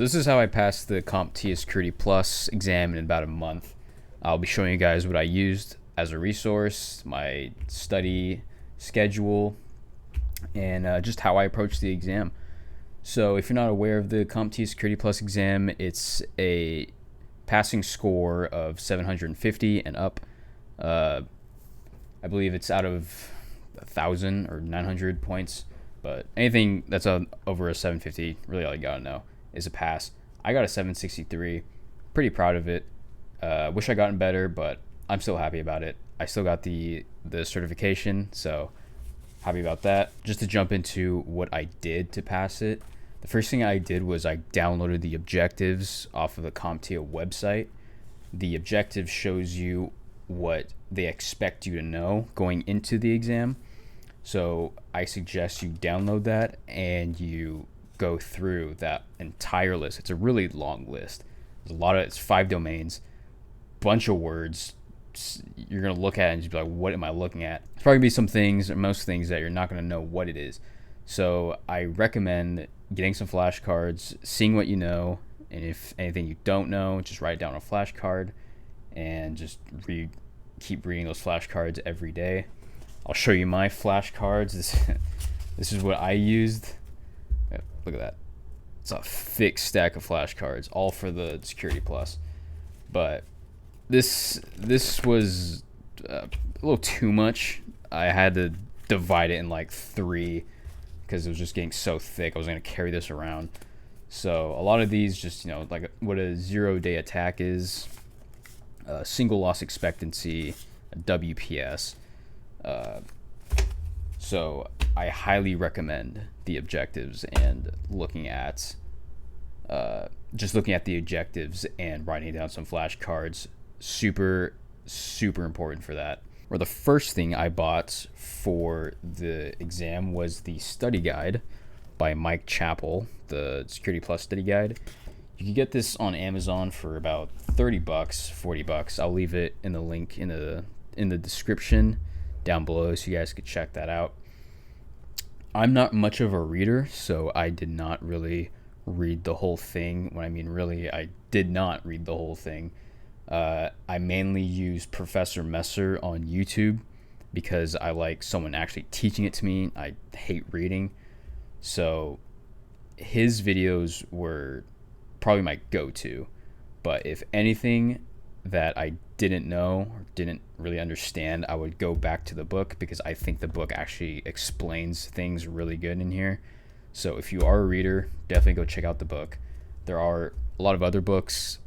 So this is how I passed the CompTIA Security Plus exam in about a month. I'll be showing you guys what I used as a resource, my study schedule, and just how I approached the exam. So if you're not aware of the CompTIA Security Plus exam, it's a passing score of 750 and up. I believe it's out of 1,000 or 900 points, but anything that's over a 750, really all you gotta know is a pass. I got a 763. Pretty proud of it. Wish I gotten better, but I'm still happy about it. I still got the certification, so happy about that. Just to jump into what I did to pass it, the first thing I did was I downloaded the objectives off of the CompTIA website. The objective shows you what they expect you to know going into the exam. So I suggest you download that and you go through that entire list. It's a really long list. There's it's 5 domains, bunch of words. You're gonna look at it and just be like, what am I looking at? It's probably gonna be some things or most things that you're not gonna know what it is. So I recommend getting some flashcards, seeing what you know, and if anything you don't know, just write it down on a flashcard and just keep reading those flashcards every day. I'll show you my flashcards. This is what I used. Look at that. It's a thick stack of flashcards, all for the Security Plus. But this was a little too much. I had to divide it in like 3 because it was just getting so thick. I was going to carry this around. So a lot of these just, like what a 0-day attack is, single loss expectancy, WPS. So I highly recommend the objectives and looking at the objectives and writing down some flashcards. Super important for that. Or the first thing I bought for the exam was the study guide by Mike Chappell, the Security Plus study guide. You can get this on Amazon for about $30, $40. I'll leave it in the link in the description down below so you guys could check that out. I'm not much of a reader, so I did not really read the whole thing. When I mean really, I did not read the whole thing. I mainly use Professor Messer on YouTube because I like someone actually teaching it to me. I hate reading. So his videos were probably my go-to. But if anything that I didn't know or didn't really understand, I would go back to the book because I think the book actually explains things really good in here. So if you are a reader, definitely go check out the book. There are a lot of other books.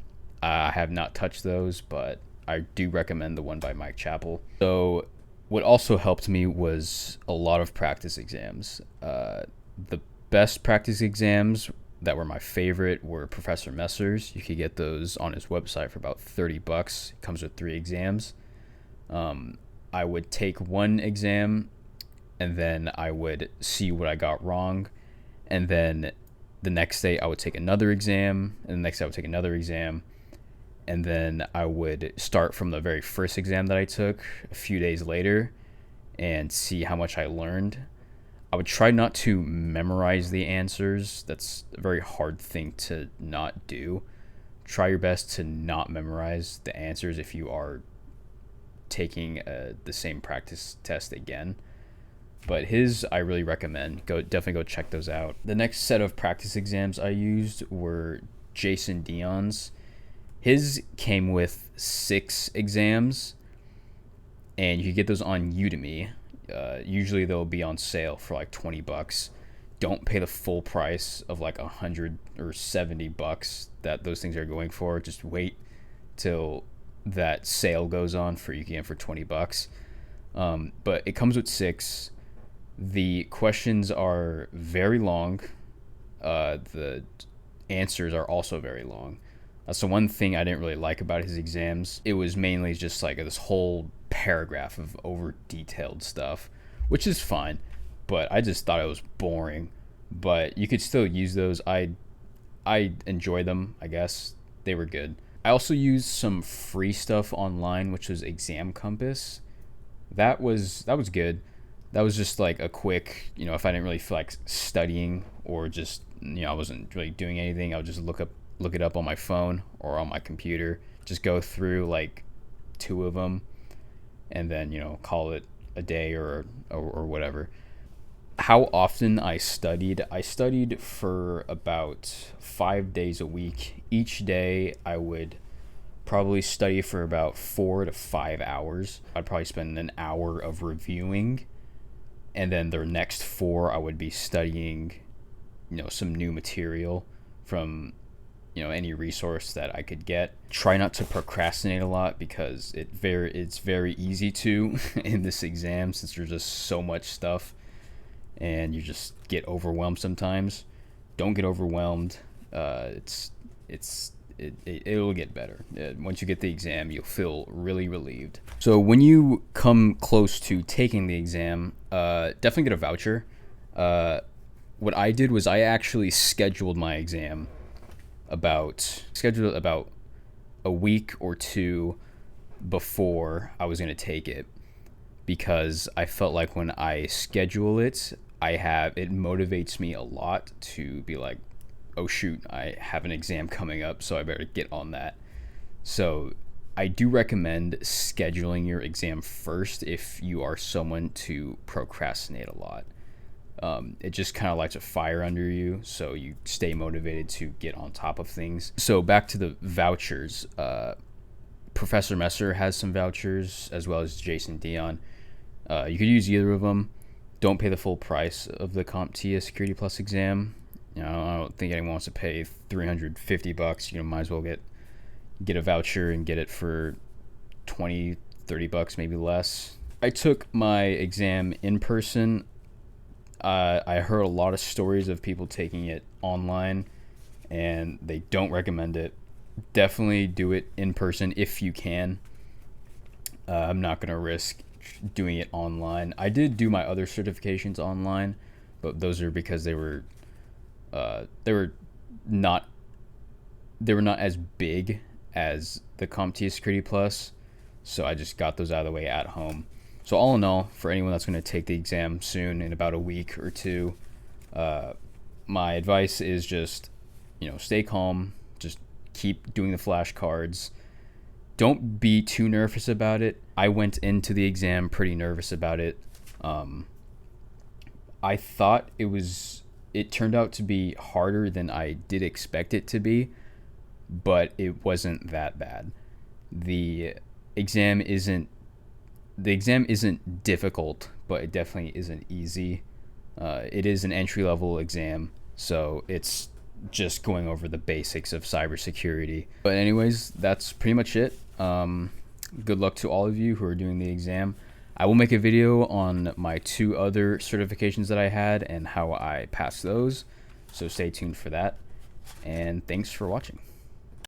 I have not touched those, but I do recommend the one by Mike Chappell. So what also helped me was a lot of practice exams. The best practice exams that were my favorite were Professor Messer's. You could get those on his website for about $30. It comes with 3 exams. I would take one exam and then I would see what I got wrong. And then the next day I would take another exam, and the next day I would take another exam. And then I would start from the very first exam that I took a few days later and see how much I learned. I would try not to memorize the answers. That's a very hard thing to not do. Try your best to not memorize the answers if you are taking the same practice test again. But his, I really recommend. Definitely go check those out. The next set of practice exams I used were Jason Dion's. His came with 6 exams, and you can get those on Udemy. Usually they'll be on sale for like $20. Don't pay the full price of like $100 or $70 that those things are going for. Just wait till that sale goes on for you can get for $20. But it comes with 6. The questions are very long. The answers are also very long. That's the one thing I didn't really like about his exams. It was mainly just like this whole paragraph of over detailed stuff, which is fine, but I just thought it was boring. But you could still use those. I enjoy them, I guess. They were good. I also used some free stuff online, which was Exam Compass. That was good. that was just like a quick, if I didn't really feel like studying, or just, I wasn't really doing anything, I would just look it up on my phone or on my computer, just go through like 2 of them, and then, call it a day, or whatever. How often I studied for about 5 days a week. Each day I would probably study for about 4 to 5 hours. I'd probably spend an hour of reviewing, and then the next 4 I would be studying, some new material from, any resource that I could get. Try not to procrastinate a lot, because it's very easy to in this exam, since there's just so much stuff and you just get overwhelmed sometimes. Don't get overwhelmed. It'll get better. Once you get the exam, you'll feel really relieved. So when you come close to taking the exam, definitely get a voucher. What I did was I actually scheduled my exam about a week or 2 before I was going to take it, because I felt like when I schedule it, it motivates me a lot to be like, oh shoot, I have an exam coming up, so I better get on that. So I do recommend scheduling your exam first if you are someone to procrastinate a lot. It just kind of lights a fire under you, so you stay motivated to get on top of things. So back to the vouchers. Professor Messer has some vouchers, as well as Jason Dion. You could use either of them. Don't pay the full price of the CompTIA Security Plus exam. I don't think anyone wants to pay $350. Might as well get a voucher and get it for $20-$30, maybe less. I took my exam in person. I heard a lot of stories of people taking it online, and they don't recommend it. Definitely do it in person if you can. I'm not going to risk doing it online. I did do my other certifications online, but those are because they were not as big as the CompTIA Security Plus, so I just got those out of the way at home. So all in all, for anyone that's going to take the exam soon, in about a week or 2, my advice is just, stay calm, just keep doing the flashcards. Don't be too nervous about it. I went into the exam pretty nervous about it. I thought it turned out to be harder than I did expect it to be, but it wasn't that bad. The exam isn't difficult, but it definitely isn't easy. It is an entry-level exam, so it's just going over the basics of cybersecurity. But anyways, that's pretty much it. Good luck to all of you who are doing the exam. I will make a video on my 2 other certifications that I had and how I passed those, so stay tuned for that. And thanks for watching.